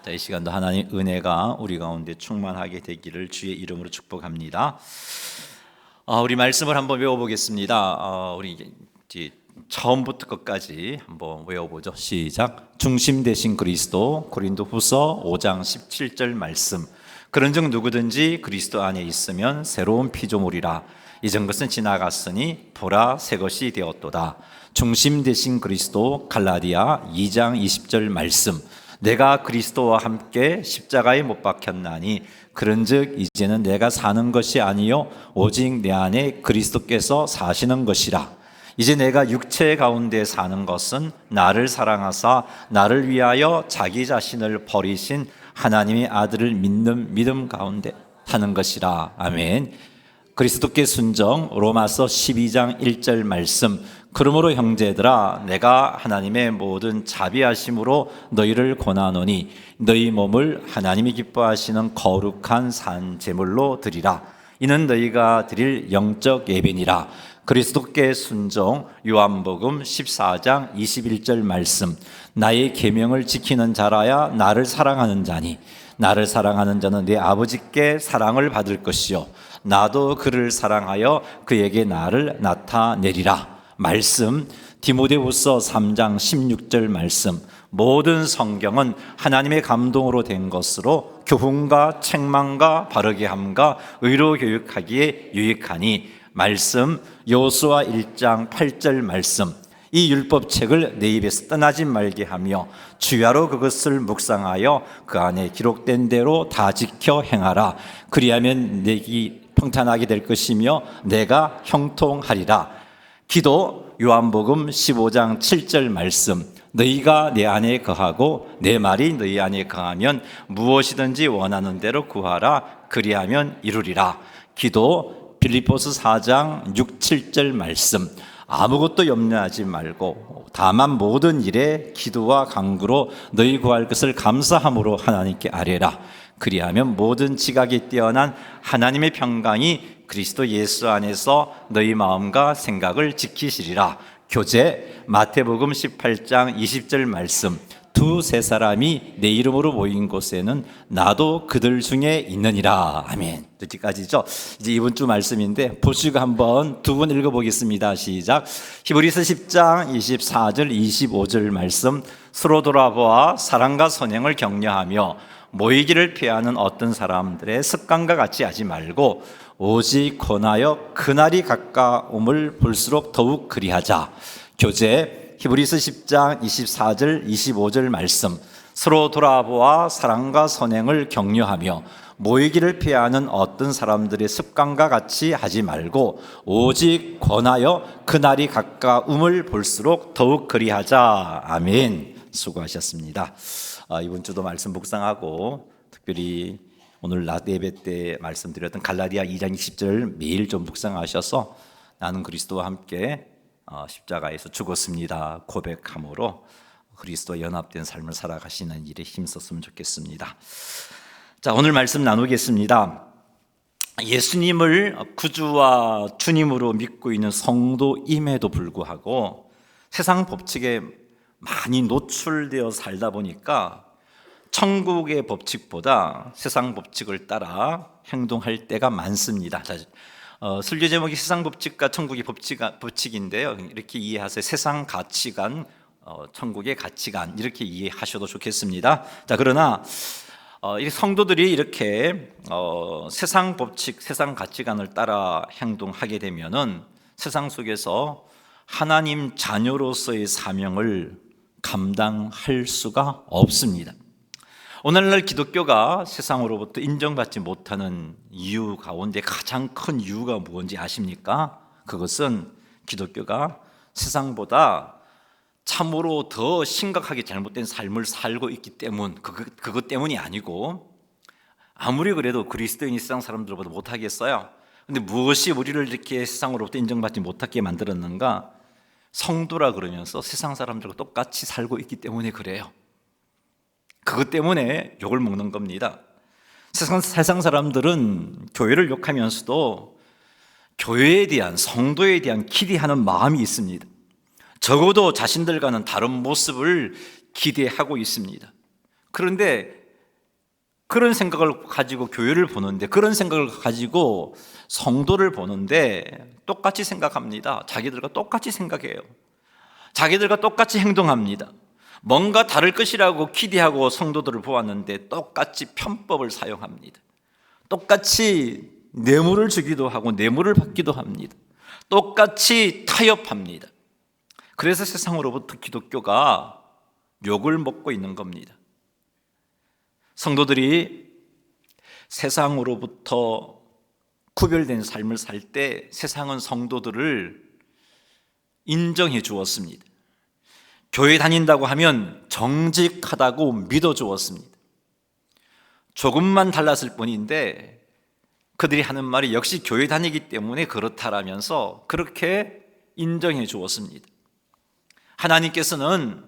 자, 이 시간도 하나님 은혜가 우리 가운데 충만하게 되기를 주의 이름으로 축복합니다. 우리 말씀을 한번 외워보겠습니다. 우리 이제 처음부터 끝까지 한번 외워보죠. 시작. 중심 되신 그리스도. 고린도후서 5장 17절 말씀. 그런즉 누구든지 그리스도 안에 있으면 새로운 피조물이라. 이전 것은 지나갔으니 보라 새 것이 되었도다. 중심 되신 그리스도. 갈라디아 2장 20절 말씀. 내가 그리스도와 함께 십자가에 못 박혔나니 그런즉 이제는 내가 사는 것이 아니요 오직 내 안에 그리스도께서 사시는 것이라. 이제 내가 육체 가운데 사는 것은 나를 사랑하사 나를 위하여 자기 자신을 버리신 하나님의 아들을 믿는 믿음 가운데 사는 것이라. 아멘. 그리스도께 순종. 로마서 12장 1절 말씀. 그러므로 형제들아 내가 하나님의 모든 자비하심으로 너희를 권하노니 너희 몸을 하나님이 기뻐하시는 거룩한 산 제물로 드리라. 이는 너희가 드릴 영적 예배니라. 그리스도께 순종. 요한복음 14장 21절 말씀. 나의 계명을 지키는 자라야 나를 사랑하는 자니 나를 사랑하는 자는 내 아버지께 사랑을 받을 것이요 나도 그를 사랑하여 그에게 나를 나타내리라. 말씀. 디모데후서 3장 16절 말씀. 모든 성경은 하나님의 감동으로 된 것으로 교훈과 책망과 바르게 함과 의로 교육하기에 유익하니. 말씀. 여호수아 1장 8절 말씀. 이 율법책을 내 입에서 떠나지 말게 하며 주야로 그것을 묵상하여 그 안에 기록된 대로 다 지켜 행하라. 그리하면 내기 평탄하게 될 것이며 내가 형통하리라. 기도. 요한복음 15장 7절 말씀. 너희가 내 안에 거하고 내 말이 너희 안에 거하면 무엇이든지 원하는 대로 구하라. 그리하면 이루리라. 기도. 빌립보서 4장 6, 7절 말씀. 아무것도 염려하지 말고 다만 모든 일에 기도와 간구로 너희 구할 것을 감사함으로 하나님께 아뢰라. 그리하면 모든 지각이 뛰어난 하나님의 평강이 그리스도 예수 안에서 너희 마음과 생각을 지키시리라. 교제. 마태복음 18장 20절 말씀. 두세 사람이 내 이름으로 모인 곳에는 나도 그들 중에 있느니라. 아멘. 여기까지죠. 이제 이번 주 말씀인데 보시고 한번 두 번 읽어보겠습니다. 시작. 히브리서 10장 24절 25절 말씀. 서로 돌아보아 사랑과 선행을 격려하며 모이기를 피하는 어떤 사람들의 습관과 같이 하지 말고 오직 권하여 그날이 가까움을 볼수록 더욱 그리하자. 교제. 히브리서 10장 24절 25절 말씀. 서로 돌아보아 사랑과 선행을 격려하며 모이기를 피하는 어떤 사람들의 습관과 같이 하지 말고 오직 권하여 그날이 가까움을 볼수록 더욱 그리하자. 아멘. 수고하셨습니다. 이번 주도 말씀 묵상하고 특별히 오늘 낮 예배 때 말씀드렸던 갈라디아 2장 20절 매일 좀 묵상하셔서 나는 그리스도와 함께 십자가에서 죽었습니다 고백함으로 그리스도와 연합된 삶을 살아가시는 일에 힘썼으면 좋겠습니다. 자, 오늘 말씀 나누겠습니다. 예수님을 구주와 주님으로 믿고 있는 성도임에도 불구하고 세상 법칙에 많이 노출되어 살다 보니까 천국의 법칙보다 세상 법칙을 따라 행동할 때가 많습니다. 설교 제목이 세상 법칙과 천국의 법칙인데요. 이렇게 이해하세요. 세상 가치관, 천국의 가치관 이렇게 이해하셔도 좋겠습니다. 자, 그러나 이 성도들이 이렇게 세상 법칙, 세상 가치관을 따라 행동하게 되면은 세상 속에서 하나님 자녀로서의 사명을 감당할 수가 없습니다. 오늘날 기독교가 세상으로부터 인정받지 못하는 이유 가운데 가장 큰 이유가 뭔지 아십니까? 그것은 기독교가 세상보다 참으로 더 심각하게 잘못된 삶을 살고 있기 때문, 그것 때문이 아니고 아무리 그래도 그리스도인이 세상 사람들보다 못하겠어요. 근데 무엇이 우리를 이렇게 세상으로부터 인정받지 못하게 만들었는가? 성도라 그러면서 세상 사람들과 똑같이 살고 있기 때문에 그래요. 그것 때문에 욕을 먹는 겁니다. 세상 사람들은 교회를 욕하면서도 교회에 대한, 성도에 대한 기대하는 마음이 있습니다. 적어도 자신들과는 다른 모습을 기대하고 있습니다. 그런데 그런 생각을 가지고 교회를 보는데, 그런 생각을 가지고 성도를 보는데 똑같이 생각합니다. 자기들과 똑같이 생각해요. 자기들과 똑같이 행동합니다. 뭔가 다를 것이라고 기대하고 성도들을 보았는데 똑같이 편법을 사용합니다. 똑같이 뇌물을 주기도 하고 뇌물을 받기도 합니다. 똑같이 타협합니다. 그래서 세상으로부터 기독교가 욕을 먹고 있는 겁니다. 성도들이 세상으로부터 구별된 삶을 살 때 세상은 성도들을 인정해 주었습니다. 교회 다닌다고 하면 정직하다고 믿어 주었습니다. 조금만 달랐을 뿐인데 그들이 하는 말이 역시 교회 다니기 때문에 그렇다라면서 그렇게 인정해 주었습니다. 하나님께서는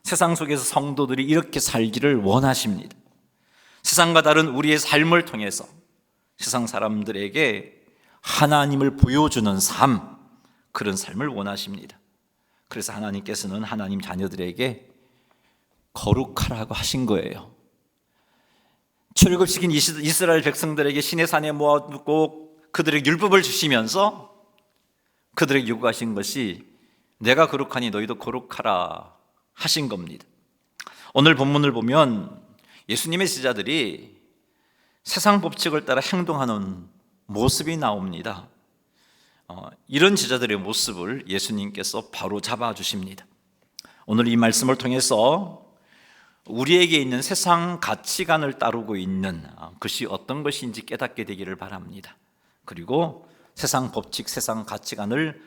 세상 속에서 성도들이 이렇게 살기를 원하십니다. 세상과 다른 우리의 삶을 통해서 세상 사람들에게 하나님을 보여주는 삶, 그런 삶을 원하십니다. 그래서 하나님께서는 하나님 자녀들에게 거룩하라고 하신 거예요. 출애굽시킨 이스라엘 백성들에게 시내 산에 모아두고 그들에게 율법을 주시면서 그들에게 요구하신 것이 내가 거룩하니 너희도 거룩하라 하신 겁니다. 오늘 본문을 보면 예수님의 제자들이 세상 법칙을 따라 행동하는 모습이 나옵니다. 이런 제자들의 모습을 예수님께서 바로 잡아주십니다. 오늘 이 말씀을 통해서 우리에게 있는 세상 가치관을 따르고 있는 것이 어떤 것인지 깨닫게 되기를 바랍니다. 그리고 세상 법칙, 세상 가치관을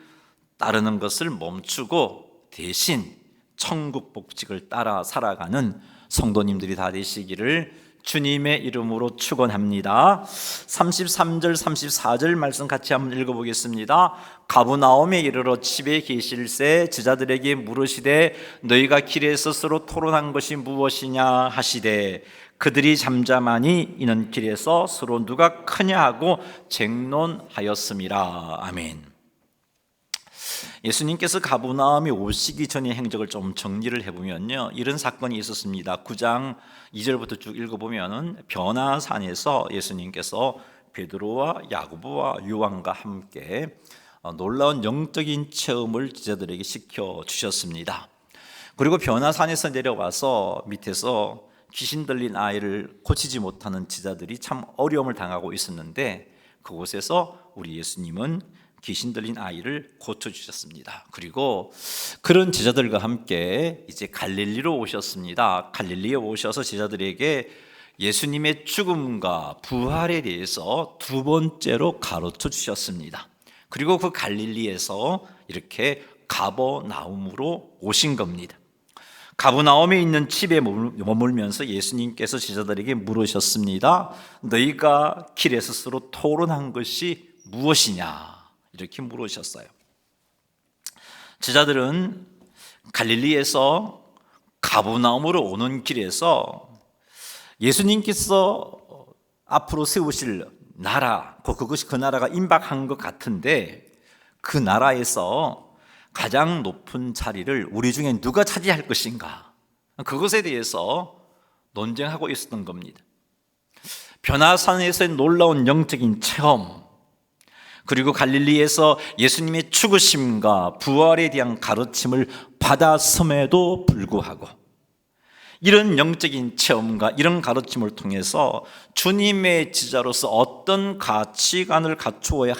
따르는 것을 멈추고 대신 천국 법칙을 따라 살아가는 성도님들이 다 되시기를 주님의 이름으로 축원합니다. 33절 34절 말씀 같이 한번 읽어보겠습니다. 가브나움에 이르러 집에 계실새 제자들에게 물으시되 너희가 길에서 서로 토론한 것이 무엇이냐 하시되 그들이 잠잠하니 이는 길에서 서로 누가 크냐 하고 쟁론하였음이라. 아멘. 예수님께서 가브나움에 오시기 전의 행적을 좀 정리를 해보면요, 이런 사건이 있었습니다. 9장 2절부터 쭉 읽어보면 변화산에서 예수님께서 베드로와 야고보와 요한과 함께 놀라운 영적인 체험을 제자들에게 시켜주셨습니다. 그리고 변화산에서 내려와서 밑에서 귀신 들린 아이를 고치지 못하는 제자들이 참 어려움을 당하고 있었는데 그곳에서 우리 예수님은 귀신 들린 아이를 고쳐주셨습니다. 그리고 그런 제자들과 함께 이제 갈릴리로 오셨습니다. 갈릴리에 오셔서 제자들에게 예수님의 죽음과 부활에 대해서 두 번째로 가르쳐 주셨습니다. 그리고 그 갈릴리에서 이렇게 가버나움으로 오신 겁니다. 가버나움에 있는 집에 머물면서 예수님께서 제자들에게 물으셨습니다. 너희가 길에서 서로 토론한 것이 무엇이냐? 이렇게 물으셨어요. 제자들은 갈릴리에서 가버나움으로 오는 길에서 예수님께서 앞으로 세우실 나라, 그것이 그 나라가 임박한 것 같은데 그 나라에서 가장 높은 자리를 우리 중에 누가 차지할 것인가, 그것에 대해서 논쟁하고 있었던 겁니다. 변화산에서의 놀라운 영적인 체험, 그리고 갈릴리에서 예수님의 죽으심과 부활에 대한 가르침을 받았음에도 불구하고 이런 영적인 체험과 이런 가르침을 통해서 주님의 제자로서 어떤 가치관을 갖추어야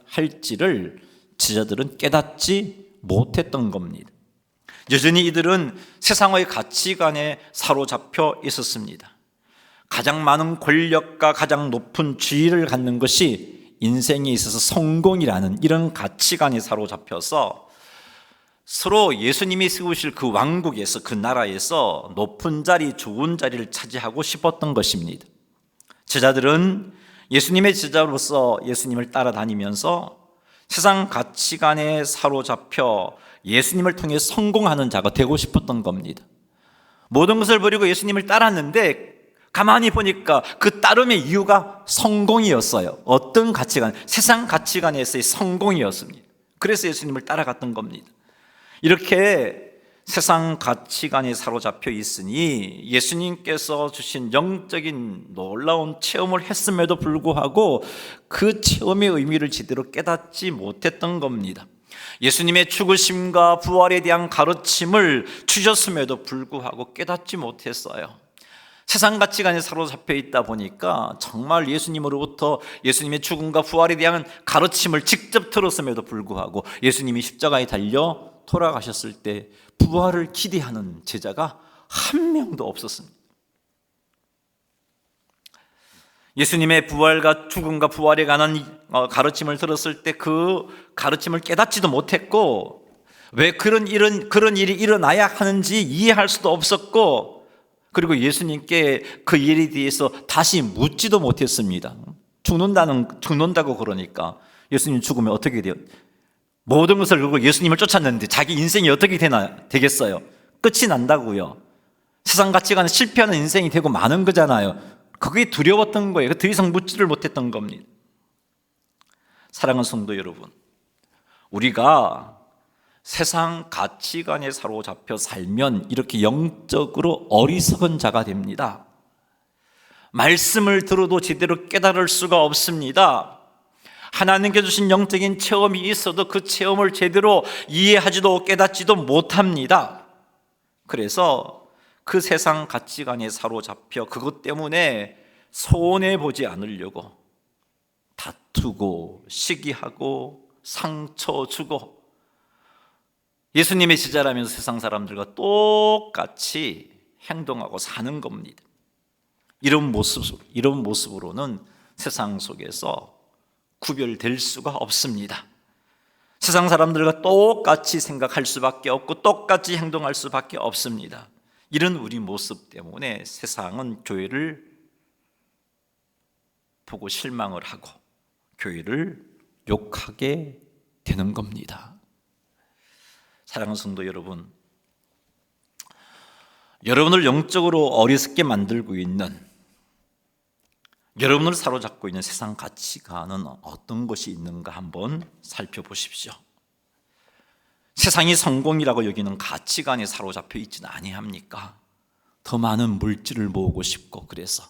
할지를 제자들은 깨닫지 못했던 겁니다. 여전히 이들은 세상의 가치관에 사로잡혀 있었습니다. 가장 많은 권력과 가장 높은 지위를 갖는 것이 인생에 있어서 성공이라는 이런 가치관에 사로잡혀서 서로 예수님이 세우실 그 왕국에서, 그 나라에서 높은 자리, 좋은 자리를 차지하고 싶었던 것입니다. 제자들은 예수님의 제자로서 예수님을 따라다니면서 세상 가치관에 사로잡혀 예수님을 통해 성공하는 자가 되고 싶었던 겁니다. 모든 것을 버리고 예수님을 따랐는데 가만히 보니까 그 따름의 이유가 성공이었어요. 어떤 가치관? 세상 가치관에서의 성공이었습니다. 그래서 예수님을 따라갔던 겁니다. 이렇게 세상 가치관에 사로잡혀 있으니 예수님께서 주신 영적인 놀라운 체험을 했음에도 불구하고 그 체험의 의미를 제대로 깨닫지 못했던 겁니다. 예수님의 죽으심과 부활에 대한 가르침을 주셨음에도 불구하고 깨닫지 못했어요. 세상 가치관에 사로잡혀 있다 보니까 정말 예수님으로부터 예수님의 죽음과 부활에 대한 가르침을 직접 들었음에도 불구하고 예수님이 십자가에 달려 돌아가셨을 때 부활을 기대하는 제자가 한 명도 없었습니다. 예수님의 부활과 죽음과 부활에 관한 가르침을 들었을 때 그 가르침을 깨닫지도 못했고, 왜 그런 일이 일어나야 하는지 이해할 수도 없었고, 그리고 예수님께 그 일에 대해서 다시 묻지도 못했습니다. 죽는다고 그러니까 예수님 죽으면 어떻게 돼요? 모든 것을 그리고 예수님을 쫓았는데 자기 인생이 어떻게 되겠어요? 끝이 난다고요. 세상 가치관은 실패하는 인생이 되고 마는 거잖아요. 그게 두려웠던 거예요. 더 이상 묻지를 못했던 겁니다. 사랑하는 성도 여러분, 우리가 세상 가치관에 사로잡혀 살면 이렇게 영적으로 어리석은 자가 됩니다. 말씀을 들어도 제대로 깨달을 수가 없습니다. 하나님께 주신 영적인 체험이 있어도 그 체험을 제대로 이해하지도 깨닫지도 못합니다. 그래서 그 세상 가치관에 사로잡혀 그것 때문에 손해보지 않으려고 다투고 시기하고 상처 주고, 예수님의 제자라면서 세상 사람들과 똑같이 행동하고 사는 겁니다. 이런 모습으로는 세상 속에서 구별될 수가 없습니다. 세상 사람들과 똑같이 생각할 수밖에 없고 똑같이 행동할 수밖에 없습니다. 이런 우리 모습 때문에 세상은 교회를 보고 실망을 하고 교회를 욕하게 되는 겁니다. 사랑하는 성도 여러분, 여러분을 영적으로 어리석게 만들고 있는, 여러분을 사로잡고 있는 세상 가치관은 어떤 것이 있는가 한번 살펴보십시오. 세상이 성공이라고 여기는 가치관에 사로잡혀 있지는 아니합니까? 더 많은 물질을 모으고 싶고, 그래서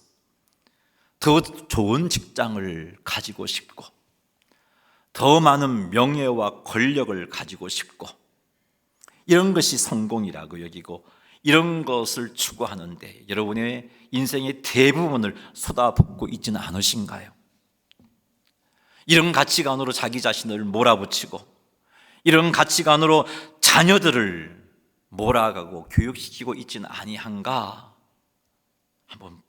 더 좋은 직장을 가지고 싶고, 더 많은 명예와 권력을 가지고 싶고, 이런 것이 성공이라고 여기고 이런 것을 추구하는데 여러분의 인생의 대부분을 쏟아붓고 있지는 않으신가요? 이런 가치관으로 자기 자신을 몰아붙이고 이런 가치관으로 자녀들을 몰아가고 교육시키고 있지는 아니한가? 한번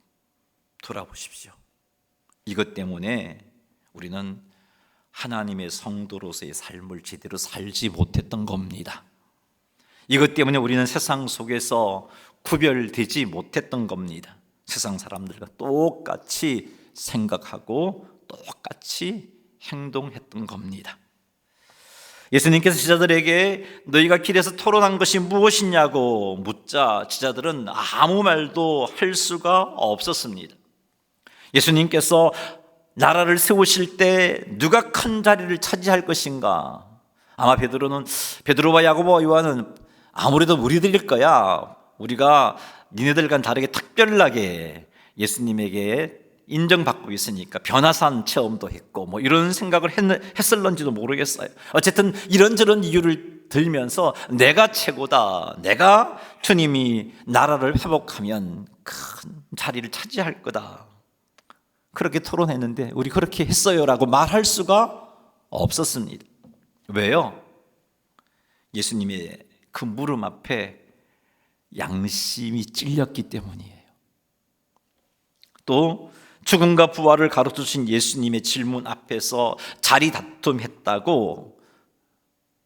돌아보십시오. 이것 때문에 우리는 하나님의 성도로서의 삶을 제대로 살지 못했던 겁니다. 이것 때문에 우리는 세상 속에서 구별되지 못했던 겁니다. 세상 사람들과 똑같이 생각하고 똑같이 행동했던 겁니다. 예수님께서 제자들에게 너희가 길에서 토론한 것이 무엇이냐고 묻자 제자들은 아무 말도 할 수가 없었습니다. 예수님께서 나라를 세우실 때 누가 큰 자리를 차지할 것인가? 아마 베드로와 야고보와 요한은 아무래도 우리들일 거야. 우리가 니네들과는 다르게 특별하게 예수님에게 인정받고 있으니까 변화산 체험도 했고 뭐 이런 생각을 했을런지도 모르겠어요. 어쨌든 이런저런 이유를 들면서 내가 최고다, 내가 주님이 나라를 회복하면 큰 자리를 차지할 거다, 그렇게 토론했는데 우리 그렇게 했어요라고 말할 수가 없었습니다. 왜요? 예수님의 그 물음 앞에 양심이 찔렸기 때문이에요. 또 죽음과 부활을 가르쳐주신 예수님의 질문 앞에서 자리 다툼했다고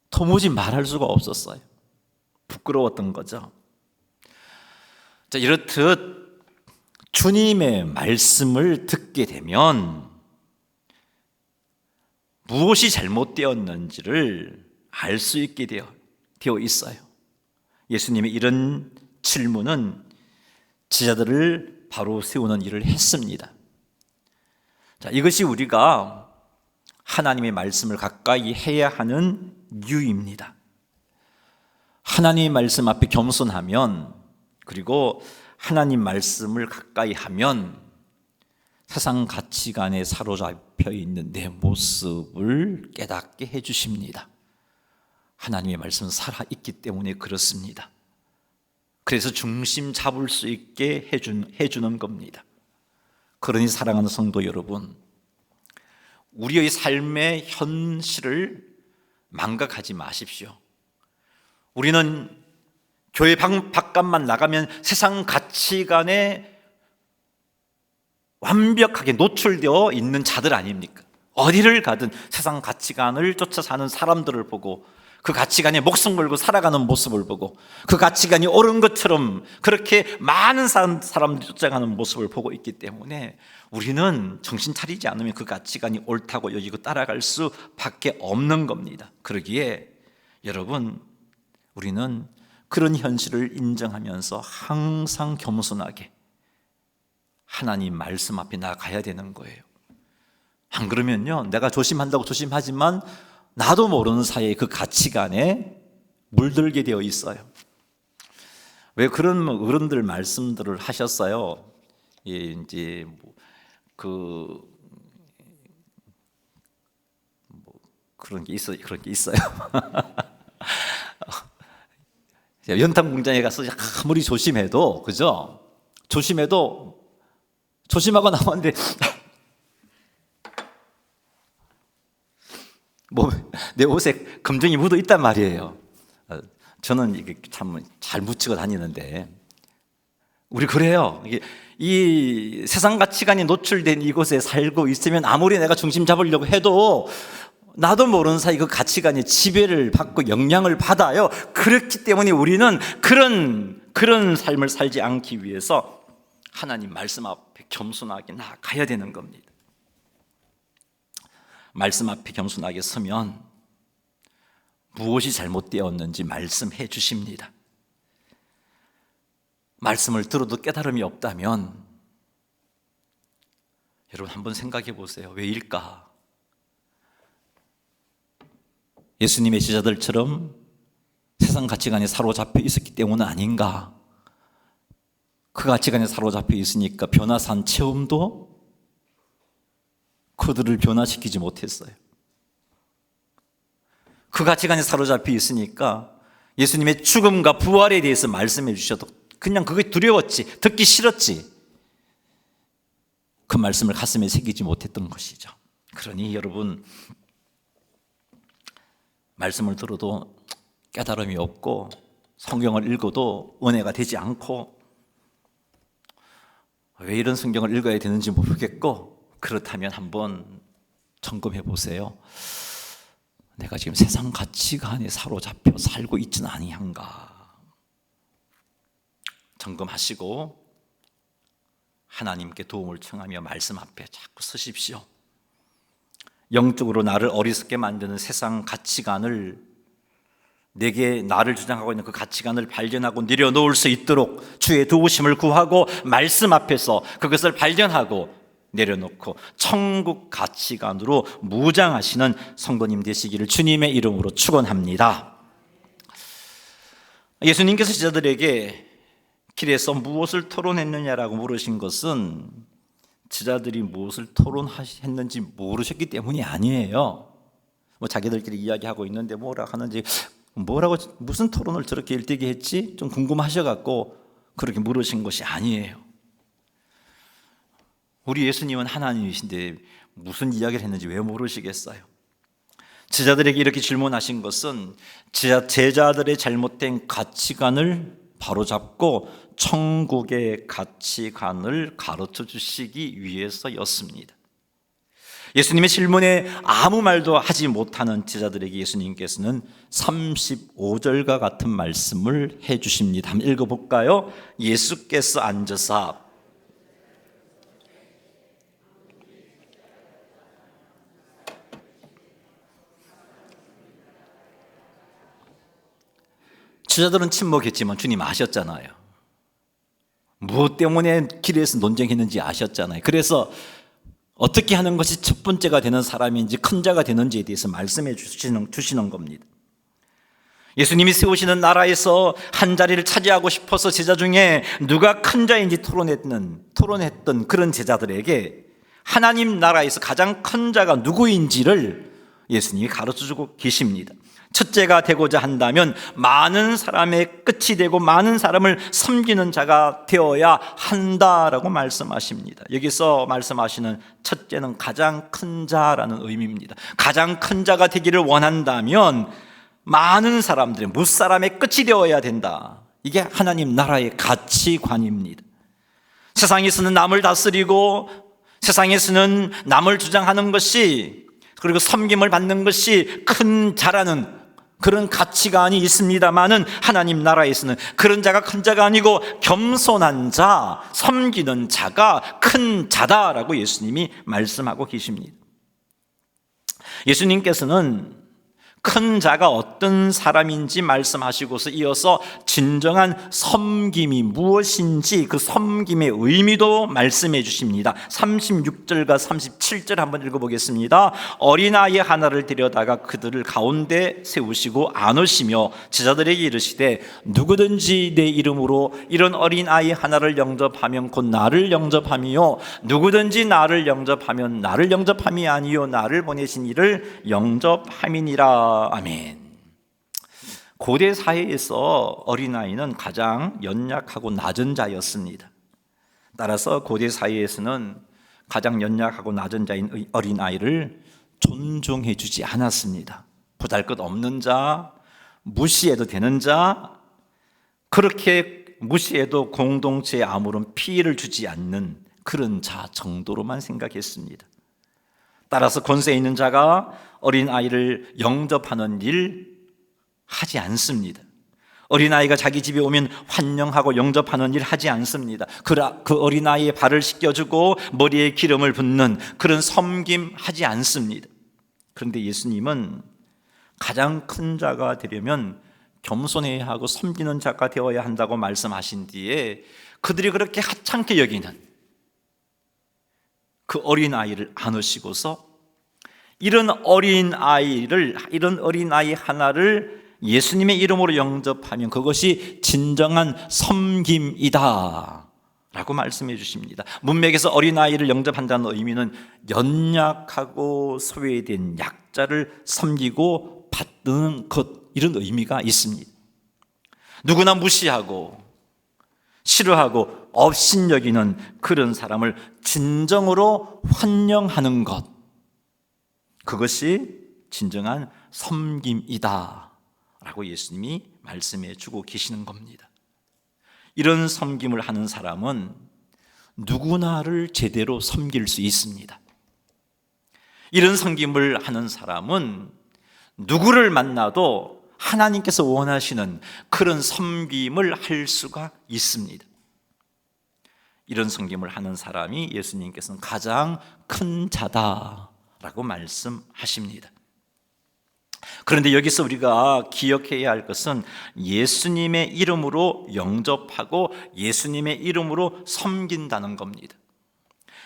도무지 말할 수가 없었어요. 부끄러웠던 거죠. 자, 이렇듯 주님의 말씀을 듣게 되면 무엇이 잘못되었는지를 알 수 있게 되어 있어요. 예수님의 이런 질문은 제자들을 바로 세우는 일을 했습니다. 자, 이것이 우리가 하나님의 말씀을 가까이 해야 하는 이유입니다. 하나님의 말씀 앞에 겸손하면, 그리고 하나님 말씀을 가까이 하면 세상 가치관에 사로잡혀 있는 내 모습을 깨닫게 해주십니다. 하나님의 말씀은 살아있기 때문에 그렇습니다. 그래서 중심 잡을 수 있게 해주는 겁니다. 그러니 사랑하는 성도 여러분, 우리의 삶의 현실을 망각하지 마십시오. 우리는 교회 바깥만 나가면 세상 가치관에 완벽하게 노출되어 있는 자들 아닙니까? 어디를 가든 세상 가치관을 쫓아 사는 사람들을 보고, 그 가치관에 목숨 걸고 살아가는 모습을 보고, 그 가치관이 옳은 것처럼 그렇게 많은 사람들이 쫓아가는 모습을 보고 있기 때문에 우리는 정신 차리지 않으면 그 가치관이 옳다고 여기고 따라갈 수밖에 없는 겁니다. 그러기에 여러분, 우리는 그런 현실을 인정하면서 항상 겸손하게 하나님 말씀 앞에 나가야 되는 거예요. 안 그러면요, 내가 조심한다고 조심하지만 나도 모르는 사이에 그 가치관에 물들게 되어 있어요. 왜 그런 어른들 말씀들을 하셨어요? 이제 그런 게 있어요. 연탄 공장에 가서 아무리 조심해도, 그죠? 조심하고 나왔는데 내 옷에 검정이 묻어 있단 말이에요. 저는 이게 참 잘 묻히고 다니는데, 우리 그래요. 이 세상 가치관이 노출된 이곳에 살고 있으면 아무리 내가 중심 잡으려고 해도 나도 모르는 사이 그 가치관이 지배를 받고 영향을 받아요. 그렇기 때문에 우리는 그런 삶을 살지 않기 위해서 하나님 말씀 앞에 겸손하게 나가야 되는 겁니다. 말씀 앞에 겸손하게 서면 무엇이 잘못되었는지 말씀해 주십니다. 말씀을 들어도 깨달음이 없다면 여러분 한번 생각해 보세요. 왜일까? 예수님의 제자들처럼 세상 가치관에 사로잡혀 있었기 때문은 아닌가? 그 가치관에 사로잡혀 있으니까 변화산 체험도 그들을 변화시키지 못했어요. 그 가치관에 사로잡혀 있으니까 예수님의 죽음과 부활에 대해서 말씀해 주셔도 그냥 그게 두려웠지, 듣기 싫었지, 그 말씀을 가슴에 새기지 못했던 것이죠. 그러니 여러분, 말씀을 들어도 깨달음이 없고 성경을 읽어도 은혜가 되지 않고 왜 이런 성경을 읽어야 되는지 모르겠고, 그렇다면 한번 점검해 보세요. 내가 지금 세상 가치관에 사로잡혀 살고 있지는 아니한가? 점검하시고 하나님께 도움을 청하며 말씀 앞에 자꾸 서십시오. 영적으로 나를 어리석게 만드는 세상 가치관을, 내게 나를 주장하고 있는 그 가치관을 발견하고 내려놓을 수 있도록 주의 도우심을 구하고 말씀 앞에서 그것을 발견하고 내려놓고 천국 가치관으로 무장하시는 성도님 되시기를 주님의 이름으로 축원합니다. 예수님께서 제자들에게 길에서 무엇을 토론했느냐라고 물으신 것은 제자들이 무엇을 토론했는지 모르셨기 때문이 아니에요. 자기들끼리 이야기하고 있는데 무슨 토론을 저렇게 일대기 했지? 좀 궁금하셔갖고 그렇게 물으신 것이 아니에요. 우리 예수님은 하나님이신데 무슨 이야기를 했는지 왜 모르시겠어요? 제자들에게 이렇게 질문하신 것은 제자들의 잘못된 가치관을 바로잡고 천국의 가치관을 가르쳐 주시기 위해서였습니다. 예수님의 질문에 아무 말도 하지 못하는 제자들에게 예수님께서는 35절과 같은 말씀을 해 주십니다. 한번 읽어볼까요? 예수께서 앉으사 제자들은 침묵했지만 주님 아셨잖아요. 무엇 때문에 길에서 논쟁했는지 아셨잖아요. 그래서 어떻게 하는 것이 첫 번째가 되는 사람인지 큰 자가 되는지에 대해서 말씀해 주시는 겁니다. 예수님이 세우시는 나라에서 한 자리를 차지하고 싶어서 제자 중에 누가 큰 자인지 토론했던 그런 제자들에게 하나님 나라에서 가장 큰 자가 누구인지를 예수님이 가르쳐주고 계십니다. 첫째가 되고자 한다면 많은 사람의 끝이 되고 많은 사람을 섬기는 자가 되어야 한다라고 말씀하십니다. 여기서 말씀하시는 첫째는 가장 큰 자라는 의미입니다. 가장 큰 자가 되기를 원한다면 많은 사람들이 무사람의 끝이 되어야 된다. 이게 하나님 나라의 가치관입니다. 세상에서는 남을 다스리고 세상에서는 남을 주장하는 것이, 그리고 섬김을 받는 것이 큰 자라는 그런 가치관이 있습니다만은 하나님 나라에서는 그런 자가 큰 자가 아니고 겸손한 자, 섬기는 자가 큰 자다라고 예수님이 말씀하고 계십니다. 예수님께서는 큰 자가 어떤 사람인지 말씀하시고서 이어서 진정한 섬김이 무엇인지 그 섬김의 의미도 말씀해 주십니다. 36절과 37절 한번 읽어보겠습니다. 어린아이 하나를 데려다가 그들을 가운데 세우시고 안으시며 제자들에게 이르시되 누구든지 내 이름으로 이런 어린아이 하나를 영접하면 곧 나를 영접함이요 누구든지 나를 영접하면 나를 영접함이 아니요 나를 보내신 이를 영접함이니라. 아멘. 고대 사회에서 어린아이는 가장 연약하고 낮은 자였습니다. 따라서 고대 사회에서는 가장 연약하고 낮은 자인 어린아이를 존중해 주지 않았습니다. 보잘것없는 자, 무시해도 되는 자, 그렇게 무시해도 공동체에 아무런 피해를 주지 않는 그런 자 정도로만 생각했습니다. 따라서 권세 있는 자가 어린아이를 영접하는 일 하지 않습니다. 어린아이가 자기 집에 오면 환영하고 영접하는 일 하지 않습니다. 그 어린아이의 발을 씻겨주고 머리에 기름을 붓는 그런 섬김 하지 않습니다. 그런데 예수님은 가장 큰 자가 되려면 겸손해야 하고 섬기는 자가 되어야 한다고 말씀하신 뒤에 그들이 그렇게 하찮게 여기는 그 어린아이를 안으시고서 이런 어린아이 하나를 예수님의 이름으로 영접하면 그것이 진정한 섬김이다 라고 말씀해 주십니다. 문맥에서 어린아이를 영접한다는 의미는 연약하고 소외된 약자를 섬기고 받는 것, 이런 의미가 있습니다. 누구나 무시하고 싫어하고 업신여기는 그런 사람을 진정으로 환영하는 것, 그것이 진정한 섬김이다 라고 예수님이 말씀해 주고 계시는 겁니다. 이런 섬김을 하는 사람은 누구나를 제대로 섬길 수 있습니다. 이런 섬김을 하는 사람은 누구를 만나도 하나님께서 원하시는 그런 섬김을 할 수가 있습니다. 이런 섬김을 하는 사람이 예수님께서는 가장 큰 자다라고 말씀하십니다. 그런데 여기서 우리가 기억해야 할 것은 예수님의 이름으로 영접하고 예수님의 이름으로 섬긴다는 겁니다.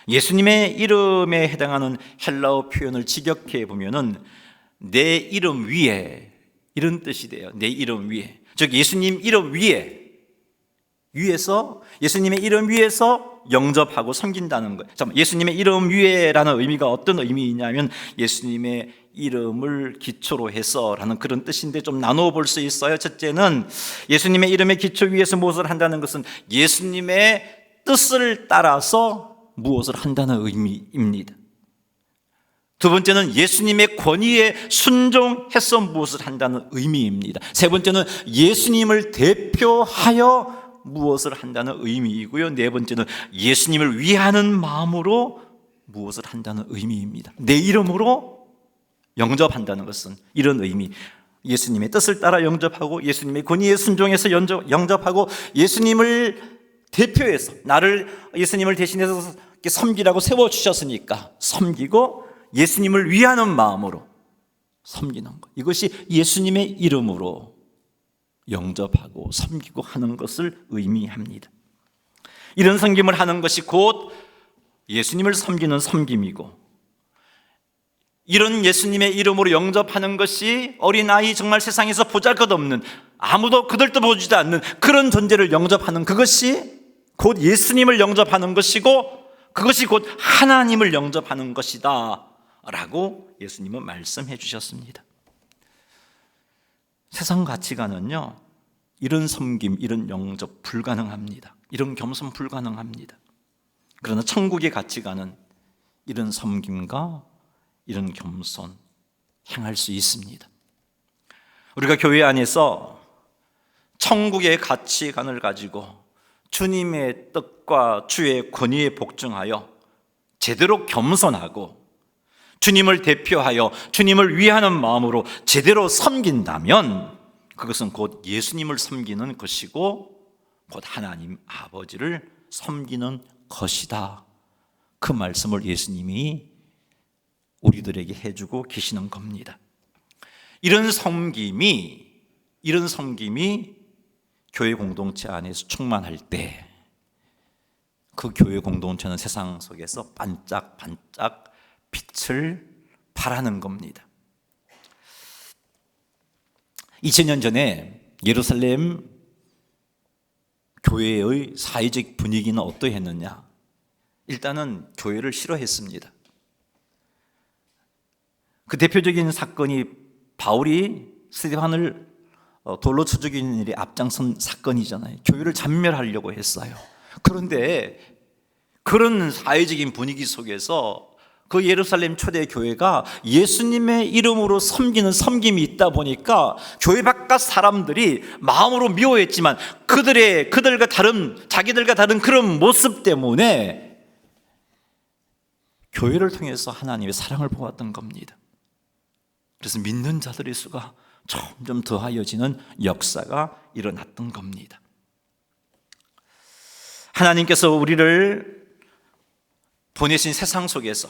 예수님의 이름에 해당하는 헬라어 표현을 직역해 보면은 내 이름 위에, 이런 뜻이 돼요. 내 이름 위에. 즉 예수님 이름 위에서 예수님의 이름 위에서 영접하고 섬긴다는 거예요. 예수님의 이름 위에라는 의미가 어떤 의미이냐면 예수님의 이름을 기초로 해서라는 그런 뜻인데 좀 나누어 볼 수 있어요. 첫째는 예수님의 이름의 기초 위에서 무엇을 한다는 것은 예수님의 뜻을 따라서 무엇을 한다는 의미입니다. 두 번째는 예수님의 권위에 순종해서 무엇을 한다는 의미입니다. 세 번째는 예수님을 대표하여 무엇을 한다는 의미이고요. 네 번째는 예수님을 위하는 마음으로 무엇을 한다는 의미입니다. 내 이름으로 영접한다는 것은 이런 의미, 예수님의 뜻을 따라 영접하고 예수님의 권위에 순종해서 영접하고 예수님을 대표해서 나를 예수님을 대신해서 섬기라고 세워주셨으니까 섬기고 예수님을 위하는 마음으로 섬기는 것, 이것이 예수님의 이름으로 영접하고 섬기고 하는 것을 의미합니다. 이런 섬김을 하는 것이 곧 예수님을 섬기는 섬김이고, 이런 예수님의 이름으로 영접하는 것이 어린아이, 정말 세상에서 보잘것없는, 아무도 그들도 보지도 않는 그런 존재를 영접하는 그것이 곧 예수님을 영접하는 것이고, 그것이 곧 하나님을 영접하는 것이다 라고 예수님은 말씀해 주셨습니다. 세상 가치관은요, 이런 섬김, 이런 영접 불가능합니다. 이런 겸손 불가능합니다. 그러나 천국의 가치관은 이런 섬김과 이런 겸손 행할 수 있습니다. 우리가 교회 안에서 천국의 가치관을 가지고 주님의 뜻과 주의 권위에 복종하여 제대로 겸손하고 주님을 대표하여 주님을 위하는 마음으로 제대로 섬긴다면 그것은 곧 예수님을 섬기는 것이고 곧 하나님 아버지를 섬기는 것이다. 그 말씀을 예수님이 우리들에게 해주고 계시는 겁니다. 이런 섬김이 교회 공동체 안에서 충만할 때 그 교회 공동체는 세상 속에서 반짝반짝 빛을 발하는 겁니다. 2000년 전에 예루살렘 교회의 사회적 분위기는 어떠했느냐? 일단은 교회를 싫어했습니다. 그 대표적인 사건이 바울이 스데반을 돌로 쳐 죽이는 일에 앞장선 사건이잖아요. 교회를 잔멸하려고 했어요. 그런데 그런 사회적인 분위기 속에서 그 예루살렘 초대 교회가 예수님의 이름으로 섬기는 섬김이 있다 보니까 교회 바깥 사람들이 마음으로 미워했지만 자기들과 다른 그런 모습 때문에 교회를 통해서 하나님의 사랑을 보았던 겁니다. 그래서 믿는 자들의 수가 점점 더하여지는 역사가 일어났던 겁니다. 하나님께서 우리를 보내신 세상 속에서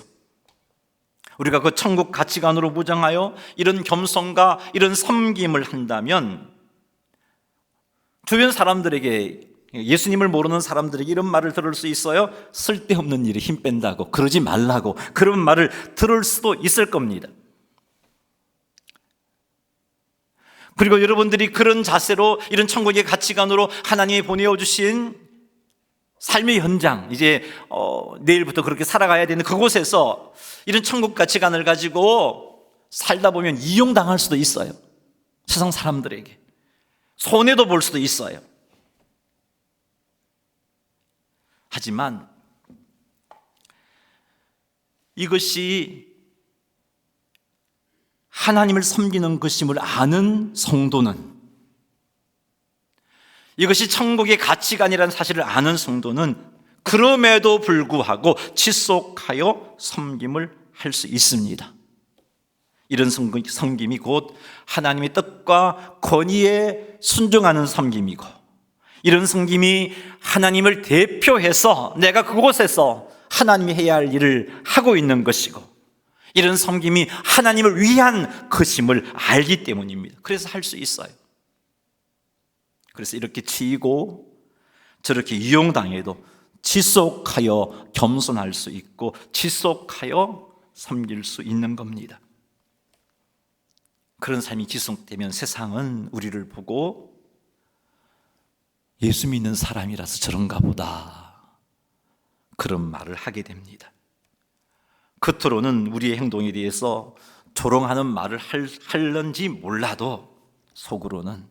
우리가 그 천국 가치관으로 무장하여 이런 겸손과 이런 섬김을 한다면 주변 사람들에게, 예수님을 모르는 사람들에게 이런 말을 들을 수 있어요. 쓸데없는 일에 힘 뺀다고, 그러지 말라고, 그런 말을 들을 수도 있을 겁니다. 그리고 여러분들이 그런 자세로 이런 천국의 가치관으로 하나님이 보내어 주신 삶의 현장, 이제 내일부터 그렇게 살아가야 되는 그곳에서 이런 천국 가치관을 가지고 살다 보면 이용당할 수도 있어요. 세상 사람들에게 손해도 볼 수도 있어요. 하지만 이것이 하나님을 섬기는 것임을 아는 성도는, 이것이 천국의 가치관이라는 사실을 아는 성도는 그럼에도 불구하고 지속하여 섬김을 할 수 있습니다. 이런 섬김이 곧 하나님의 뜻과 권위에 순종하는 섬김이고, 이런 섬김이 하나님을 대표해서 내가 그곳에서 하나님이 해야 할 일을 하고 있는 것이고, 이런 섬김이 하나님을 위한 것임을 알기 때문입니다. 그래서 할 수 있어요. 그래서 이렇게 치이고 저렇게 이용당해도 지속하여 겸손할 수 있고 지속하여 섬길 수 있는 겁니다. 그런 삶이 지속되면 세상은 우리를 보고 예수 믿는 사람이라서 저런가 보다, 그런 말을 하게 됩니다. 겉으로는 우리의 행동에 대해서 조롱하는 말을 할는지 몰라도 속으로는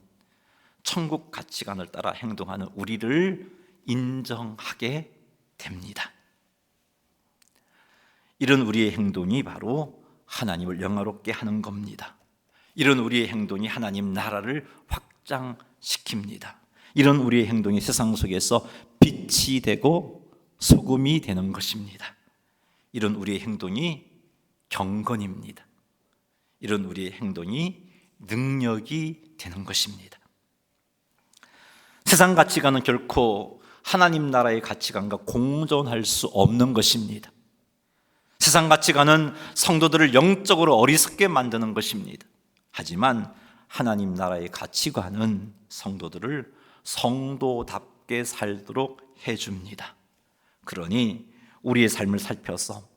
천국 가치관을 따라 행동하는 우리를 인정하게 됩니다. 이런 우리의 행동이 바로 하나님을 영화롭게 하는 겁니다. 이런 우리의 행동이 하나님 나라를 확장시킵니다. 이런 우리의 행동이 세상 속에서 빛이 되고 소금이 되는 것입니다. 이런 우리의 행동이 경건입니다. 이런 우리의 행동이 능력이 되는 것입니다. 세상 가치관은 결코 하나님 나라의 가치관과 공존할 수 없는 것입니다. 세상 가치관은 성도들을 영적으로 어리석게 만드는 것입니다. 하지만 하나님 나라의 가치관은 성도들을 성도답게 살도록 해줍니다. 그러니 우리의 삶을 살펴서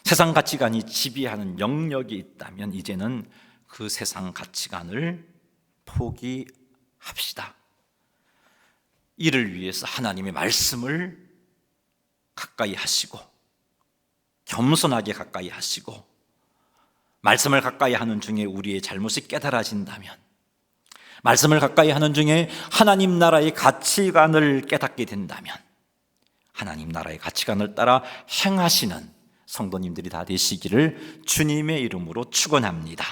세상 가치관이 지배하는 영역이 있다면 이제는 그 세상 가치관을 포기합시다. 이를 위해서 하나님의 말씀을 가까이 하시고, 겸손하게 가까이 하시고, 말씀을 가까이 하는 중에 우리의 잘못이 깨달아진다면, 말씀을 가까이 하는 중에 하나님 나라의 가치관을 깨닫게 된다면, 하나님 나라의 가치관을 따라 행하시는 성도님들이 다 되시기를 주님의 이름으로 축원합니다.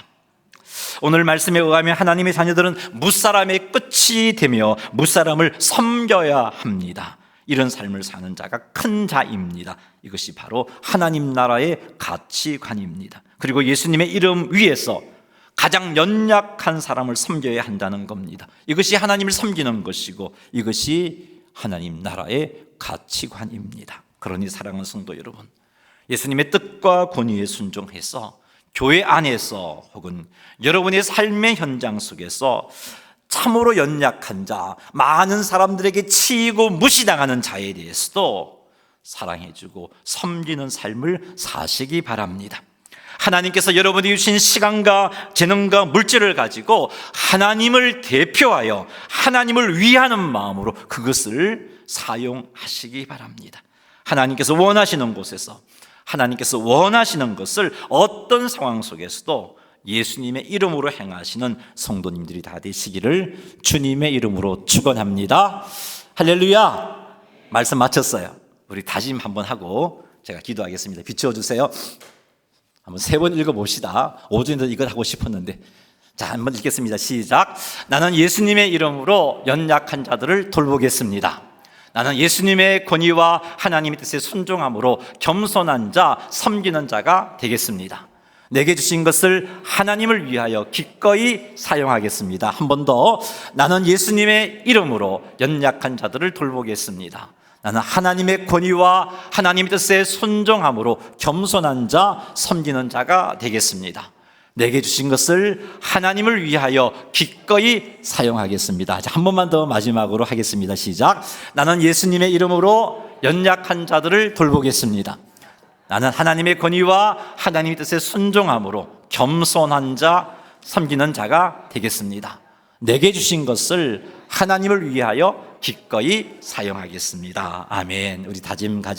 오늘 말씀에 의하면 하나님의 자녀들은 무사람의 끝이 되며 무사람을 섬겨야 합니다. 이런 삶을 사는 자가 큰 자입니다. 이것이 바로 하나님 나라의 가치관입니다. 그리고 예수님의 이름 위에서 가장 연약한 사람을 섬겨야 한다는 겁니다. 이것이 하나님을 섬기는 것이고 이것이 하나님 나라의 가치관입니다. 그러니 사랑하는 성도 여러분, 예수님의 뜻과 권위에 순종해서 교회 안에서 혹은 여러분의 삶의 현장 속에서 참으로 연약한 자, 많은 사람들에게 치이고 무시당하는 자에 대해서도 사랑해주고 섬기는 삶을 사시기 바랍니다. 하나님께서 여러분이 주신 시간과 재능과 물질을 가지고 하나님을 대표하여 하나님을 위하는 마음으로 그것을 사용하시기 바랍니다. 하나님께서 원하시는 곳에서, 하나님께서 원하시는 것을 어떤 상황 속에서도 예수님의 이름으로 행하시는 성도님들이 다 되시기를 주님의 이름으로 축원합니다. 할렐루야. 말씀 마쳤어요. 우리 다짐 한번 하고 제가 기도하겠습니다. 비추어주세요. 한번 3번 읽어봅시다. 오전에도 이걸 하고 싶었는데, 자, 한번 읽겠습니다. 시작. 나는 예수님의 이름으로 연약한 자들을 돌보겠습니다. 나는 예수님의 권위와 하나님의 뜻에 순종함으로 겸손한 자, 섬기는 자가 되겠습니다. 내게 주신 것을 하나님을 위하여 기꺼이 사용하겠습니다. 한 번 더. 나는 예수님의 이름으로 연약한 자들을 돌보겠습니다. 나는 하나님의 권위와 하나님의 뜻에 순종함으로 겸손한 자, 섬기는 자가 되겠습니다. 내게 주신 것을 하나님을 위하여 기꺼이 사용하겠습니다. 자, 한 번만 더 마지막으로 하겠습니다. 시작. 나는 예수님의 이름으로 연약한 자들을 돌보겠습니다. 나는 하나님의 권위와 하나님의 뜻에 순종함으로 겸손한 자, 섬기는 자가 되겠습니다. 내게 주신 것을 하나님을 위하여 기꺼이 사용하겠습니다. 아멘. 우리 다짐 가지고